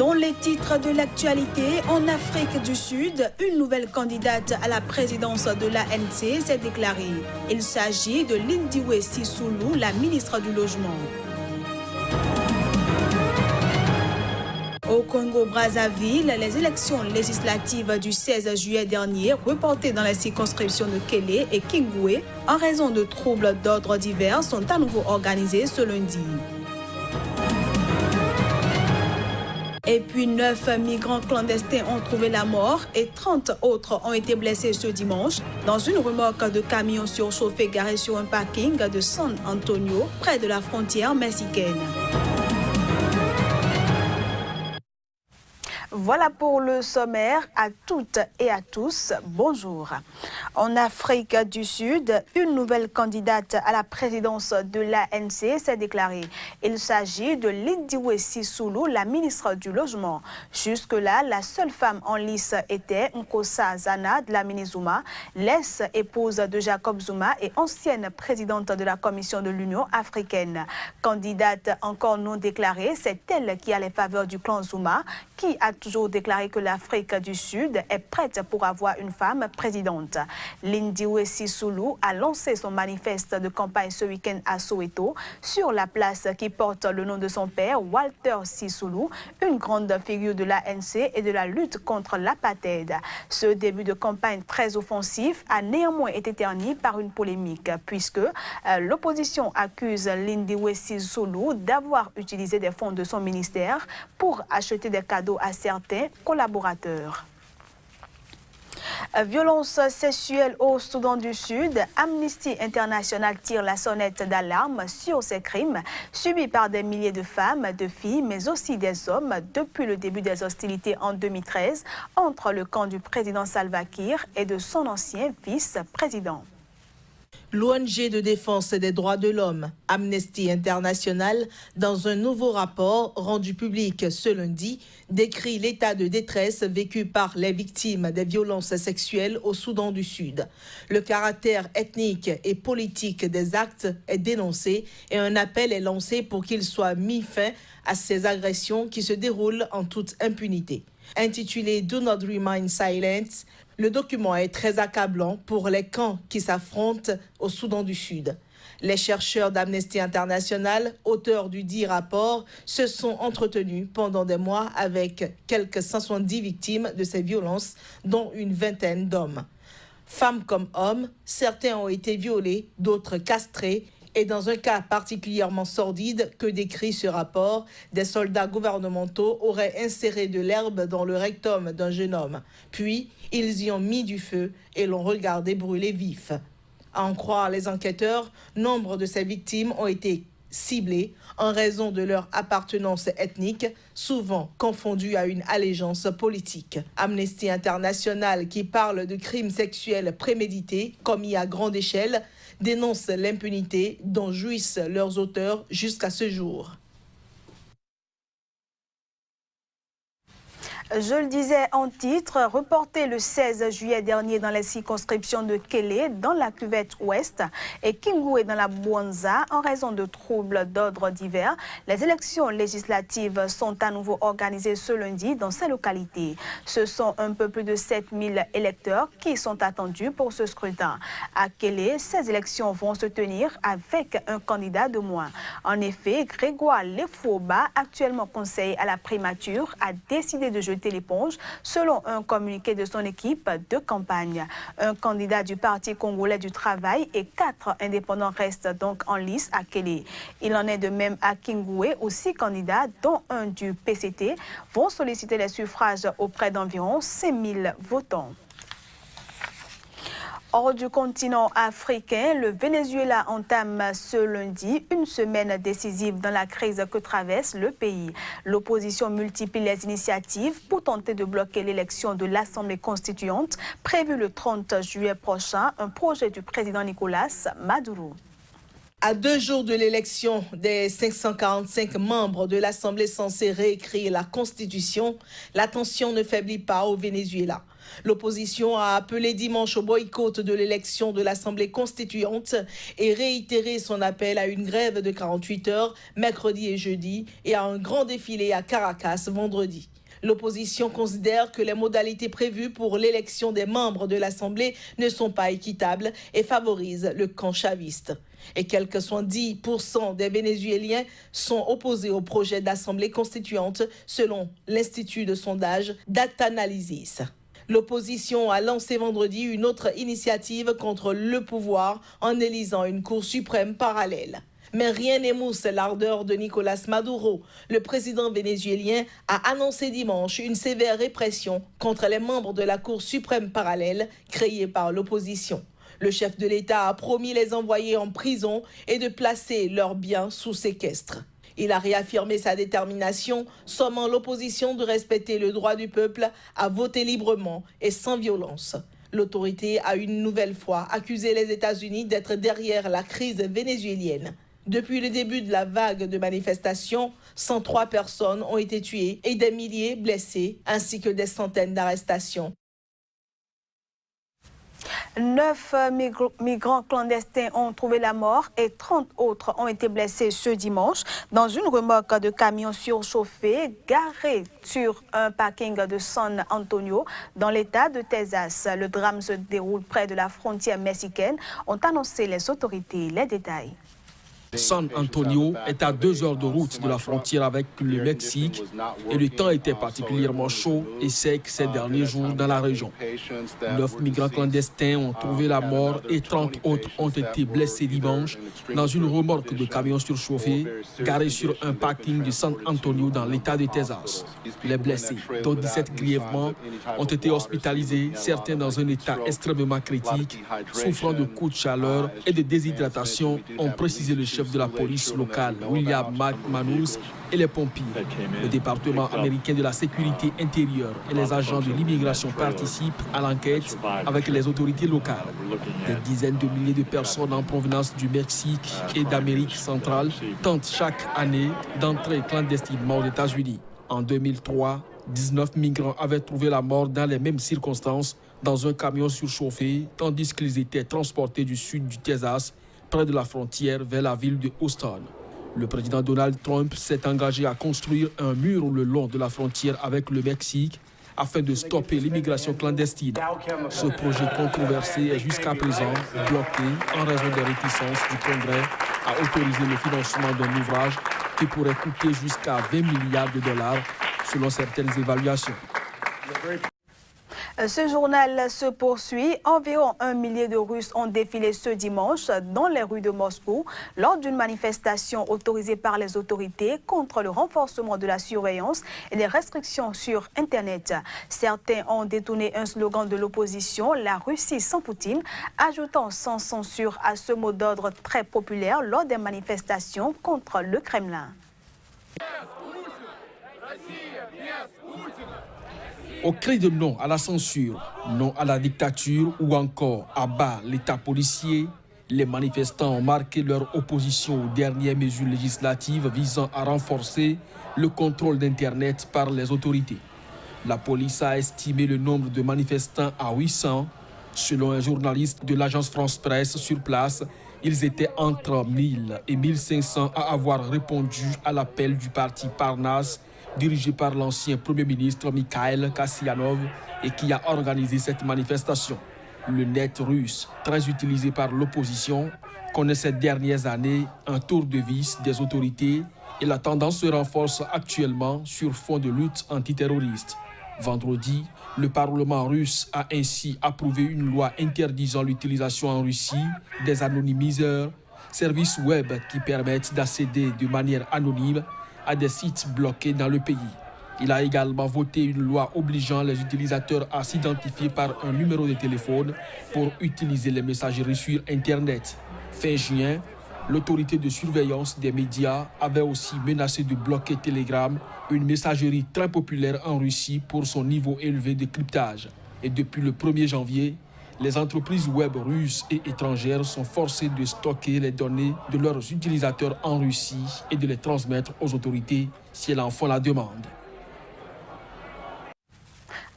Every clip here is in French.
Dans les titres de l'actualité, en Afrique du Sud, une nouvelle candidate à la présidence de l'ANC s'est déclarée. Il s'agit de Lindiwe Sissoulou, la ministre du Logement. Au Congo-Brazzaville, les élections législatives du 16 juillet dernier, reportées dans les circonscriptions de Kélé et Kingoué, en raison de troubles d'ordre divers, sont à nouveau organisées ce lundi. Et puis 9 migrants clandestins ont trouvé la mort et 30 autres ont été blessés ce dimanche dans une remorque de camions surchauffés garée sur un parking de San Antonio, près de la frontière mexicaine. Voilà pour le sommaire. À toutes et à tous, bonjour. En Afrique du Sud, une nouvelle candidate à la présidence de l'ANC s'est déclarée. Il s'agit de Lindiwe Sissoulou, la ministre du Logement. Jusque-là, la seule femme en lice était Nkosa Zana Dlamini Zuma, l'ex-épouse de Jacob Zuma et ancienne présidente de la Commission de l'Union africaine. Candidate encore non déclarée, c'est elle qui a les faveurs du clan Zuma, qui a toujours déclaré que l'Afrique du Sud est prête pour avoir une femme présidente. Lindiwe Sissoulou a lancé son manifeste de campagne ce week-end à Soweto, sur la place qui porte le nom de son père, Walter Sissoulou, une grande figure de l'ANC et de la lutte contre l'apartheid. Ce début de campagne très offensif a néanmoins été terni par une polémique, puisque l'opposition accuse Lindiwe Sissoulou d'avoir utilisé des fonds de son ministère pour acheter des cadeaux à certains collaborateurs. Violence sexuelle au Soudan du Sud, Amnesty International tire la sonnette d'alarme sur ces crimes subis par des milliers de femmes, de filles, mais aussi des hommes depuis le début des hostilités en 2013 entre le camp du président Salva Kiir et de son ancien vice-président. L'ONG de défense des droits de l'homme, Amnesty International, dans un nouveau rapport rendu public ce lundi, décrit l'état de détresse vécu par les victimes des violences sexuelles au Soudan du Sud. Le caractère ethnique et politique des actes est dénoncé et un appel est lancé pour qu'il soit mis fin à ces agressions qui se déroulent en toute impunité. Intitulé « Do not remain silent », le document est très accablant pour les camps qui s'affrontent au Soudan du Sud. Les chercheurs d'Amnesty International, auteurs du dit rapport, se sont entretenus pendant des mois avec quelques 170 victimes de ces violences, dont une vingtaine d'hommes. Femmes comme hommes, certains ont été violés, d'autres castrés. Et dans un cas particulièrement sordide que décrit ce rapport, des soldats gouvernementaux auraient inséré de l'herbe dans le rectum d'un jeune homme. Puis, ils y ont mis du feu et l'ont regardé brûler vif. À en croire les enquêteurs, nombre de ces victimes ont été ciblées en raison de leur appartenance ethnique, souvent confondue à une allégeance politique. Amnesty International, qui parle de crimes sexuels prémédités commis à grande échelle, dénonce l'impunité dont jouissent leurs auteurs jusqu'à ce jour. Je le disais en titre, reporté le 16 juillet dernier dans les circonscriptions de Kélé, dans la cuvette ouest, et Kingoué dans la Bouanza, en raison de troubles d'ordre divers, les élections législatives sont à nouveau organisées ce lundi dans ces localités. Ce sont un peu plus de 7000 électeurs qui sont attendus pour ce scrutin. À Kélé, ces élections vont se tenir avec un candidat de moins. En effet, Grégoire Lefouba, actuellement conseiller à la primature, a décidé de jeter l'éponge, selon un communiqué de son équipe de campagne. Un candidat du Parti congolais du travail et 4 indépendants restent donc en lice à Kélé. Il en est de même à Kingoué, où 6 candidats, dont un du PCT, vont solliciter les suffrages auprès d'environ 5000 votants. Hors du continent africain, le Venezuela entame ce lundi une semaine décisive dans la crise que traverse le pays. L'opposition multiplie les initiatives pour tenter de bloquer l'élection de l'Assemblée constituante prévue le 30 juillet prochain, un projet du président Nicolas Maduro. À 2 jours de l'élection des 545 membres de l'Assemblée censée réécrire la Constitution, la tension ne faiblit pas au Venezuela. L'opposition a appelé dimanche au boycott de l'élection de l'Assemblée constituante et réitéré son appel à une grève de 48 heures mercredi et jeudi et à un grand défilé à Caracas vendredi. L'opposition considère que les modalités prévues pour l'élection des membres de l'Assemblée ne sont pas équitables et favorisent le camp chaviste. Et quelques 70% des Vénézuéliens sont opposés au projet d'Assemblée constituante selon l'Institut de sondage Data-Analysis. L'opposition a lancé vendredi une autre initiative contre le pouvoir en élisant une Cour suprême parallèle. Mais rien n'émousse l'ardeur de Nicolas Maduro. Le président vénézuélien a annoncé dimanche une sévère répression contre les membres de la Cour suprême parallèle créée par l'opposition. Le chef de l'État a promis les envoyer en prison et de placer leurs biens sous séquestre. Il a réaffirmé sa détermination, sommant l'opposition de respecter le droit du peuple à voter librement et sans violence. L'autorité a une nouvelle fois accusé les États-Unis d'être derrière la crise vénézuélienne. Depuis le début de la vague de manifestations, 103 personnes ont été tuées et des milliers blessés, ainsi que des centaines d'arrestations. 9 migrants clandestins ont trouvé la mort et 30 autres ont été blessés ce dimanche dans une remorque de camions surchauffés garée sur un parking de San Antonio dans l'État de Texas. Le drame se déroule près de la frontière mexicaine, ont annoncé les autorités. Les détails. San Antonio est à 2 heures de route de la frontière avec le Mexique et le temps était particulièrement chaud et sec ces derniers jours dans la région. 9 migrants clandestins ont trouvé la mort et 30 autres ont été blessés dimanche dans une remorque de camions surchauffés garée sur un parking de San Antonio dans l'État de Texas. Les blessés, dont 17 grièvement, ont été hospitalisés, certains dans un état extrêmement critique, souffrant de coups de chaleur et de déshydratation, ont précisé le chef de la police locale, William McManus, et les pompiers. Le département américain de la sécurité intérieure et les agents de l'immigration participent à l'enquête avec les autorités locales. Des dizaines de milliers de personnes en provenance du Mexique et d'Amérique centrale tentent chaque année d'entrer clandestinement aux États-Unis. En 2003, 19 migrants avaient trouvé la mort dans les mêmes circonstances dans un camion surchauffé, tandis qu'ils étaient transportés du sud du Texas près de la frontière vers la ville de Houston. Le président Donald Trump s'est engagé à construire un mur le long de la frontière avec le Mexique afin de stopper l'immigration clandestine. Ce projet controversé est jusqu'à présent bloqué en raison des réticences du Congrès à autoriser le financement d'un ouvrage qui pourrait coûter jusqu'à 20 milliards de dollars selon certaines évaluations. Ce journal se poursuit. Environ 1 millier de Russes ont défilé ce dimanche dans les rues de Moscou lors d'une manifestation autorisée par les autorités contre le renforcement de la surveillance et les restrictions sur Internet. Certains ont détourné un slogan de l'opposition, la Russie sans Poutine, ajoutant sans censure à ce mot d'ordre très populaire lors des manifestations contre le Kremlin. Au cri de non à la censure, non à la dictature ou encore à bas l'État policier, les manifestants ont marqué leur opposition aux dernières mesures législatives visant à renforcer le contrôle d'Internet par les autorités. La police a estimé le nombre de manifestants à 800. Selon un journaliste de l'agence France Presse sur place, ils étaient entre 1000 et 1500 à avoir répondu à l'appel du parti Parnas, dirigé par l'ancien Premier ministre Mikhail Kasyanov et qui a organisé cette manifestation. Le net russe, très utilisé par l'opposition, connaît ces dernières années un tour de vis des autorités et la tendance se renforce actuellement sur fond de lutte antiterroriste. Vendredi, le Parlement russe a ainsi approuvé une loi interdisant l'utilisation en Russie des anonymiseurs, services web qui permettent d'accéder de manière anonyme à des sites bloqués dans le pays. Il a également voté une loi obligeant les utilisateurs à s'identifier par un numéro de téléphone pour utiliser les messageries sur Internet. Fin juin, l'autorité de surveillance des médias avait aussi menacé de bloquer Telegram, une messagerie très populaire en Russie pour son niveau élevé de cryptage. Et depuis le 1er janvier, Les entreprises web russes et étrangères sont forcées de stocker les données de leurs utilisateurs en Russie et de les transmettre aux autorités si elles en font la demande.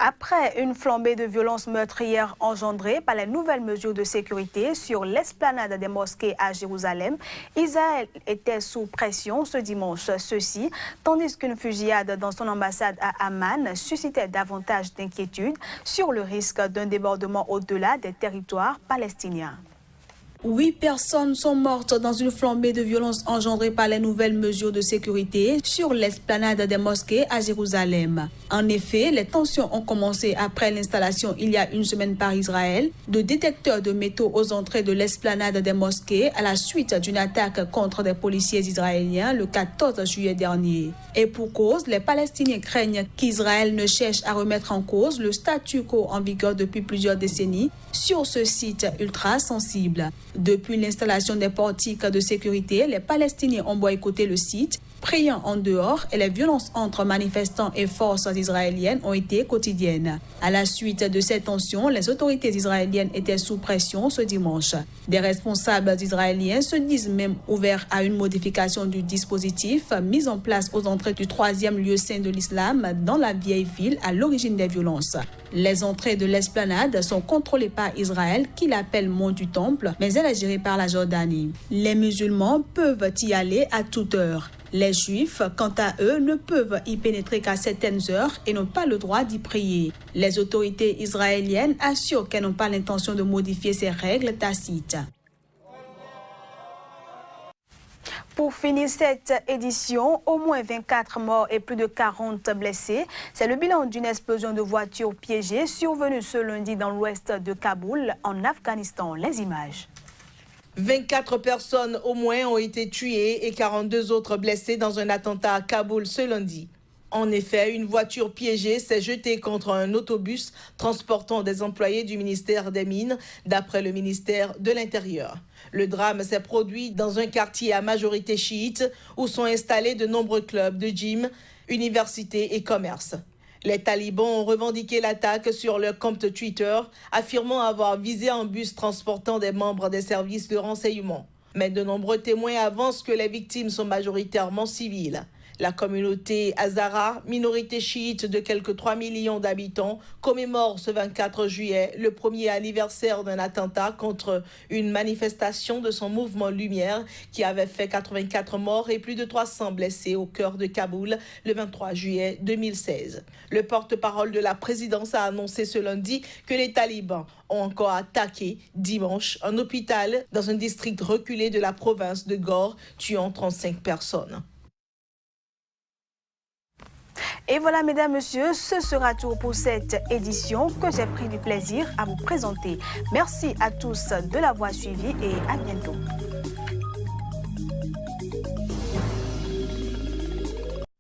Après une flambée de violences meurtrières engendrées par les nouvelles mesures de sécurité sur l'esplanade des mosquées à Jérusalem, Israël était sous pression ce dimanche. Ceci, tandis qu'une fusillade dans son ambassade à Amman suscitait davantage d'inquiétudes sur le risque d'un débordement au-delà des territoires palestiniens. 8 personnes sont mortes dans une flambée de violence engendrée par les nouvelles mesures de sécurité sur l'esplanade des mosquées à Jérusalem. En effet, les tensions ont commencé après l'installation il y a une semaine par Israël de détecteurs de métaux aux entrées de l'esplanade des mosquées à la suite d'une attaque contre des policiers israéliens le 14 juillet dernier. Et pour cause, les Palestiniens craignent qu'Israël ne cherche à remettre en cause le statu quo en vigueur depuis plusieurs décennies sur ce site ultra sensible. Depuis l'installation des portiques de sécurité, les Palestiniens ont boycotté le site, priant en dehors, et les violences entre manifestants et forces israéliennes ont été quotidiennes. À la suite de ces tensions, les autorités israéliennes étaient sous pression ce dimanche. Des responsables israéliens se disent même ouverts à une modification du dispositif mis en place aux entrées du 3e lieu saint de l'islam dans la vieille ville à l'origine des violences. Les entrées de l'esplanade sont contrôlées par Israël, qui l'appelle Mont du Temple, mais elle est gérée par la Jordanie. Les musulmans peuvent y aller à toute heure. Les Juifs, quant à eux, ne peuvent y pénétrer qu'à certaines heures et n'ont pas le droit d'y prier. Les autorités israéliennes assurent qu'elles n'ont pas l'intention de modifier ces règles tacites. Pour finir cette édition, au moins 24 morts et plus de 40 blessés. C'est le bilan d'une explosion de voitures piégées survenue ce lundi dans l'ouest de Kaboul, en Afghanistan. Les images. 24 personnes au moins ont été tuées et 42 autres blessées dans un attentat à Kaboul ce lundi. En effet, une voiture piégée s'est jetée contre un autobus transportant des employés du ministère des Mines, d'après le ministère de l'Intérieur. Le drame s'est produit dans un quartier à majorité chiite où sont installés de nombreux clubs de gym, universités et commerces. Les talibans ont revendiqué l'attaque sur leur compte Twitter, affirmant avoir visé un bus transportant des membres des services de renseignement. Mais de nombreux témoins avancent que les victimes sont majoritairement civiles. La communauté Hazara, minorité chiite de quelques 3 millions d'habitants, commémore ce 24 juillet le premier anniversaire d'un attentat contre une manifestation de son mouvement Lumière qui avait fait 84 morts et plus de 300 blessés au cœur de Kaboul le 23 juillet 2016. Le porte-parole de la présidence a annoncé ce lundi que les talibans ont encore attaqué dimanche un hôpital dans un district reculé de la province de Ghor, tuant 35 personnes. Et voilà, mesdames, messieurs, ce sera tout pour cette édition que j'ai pris du plaisir à vous présenter. Merci à tous de l'avoir suivi et à bientôt.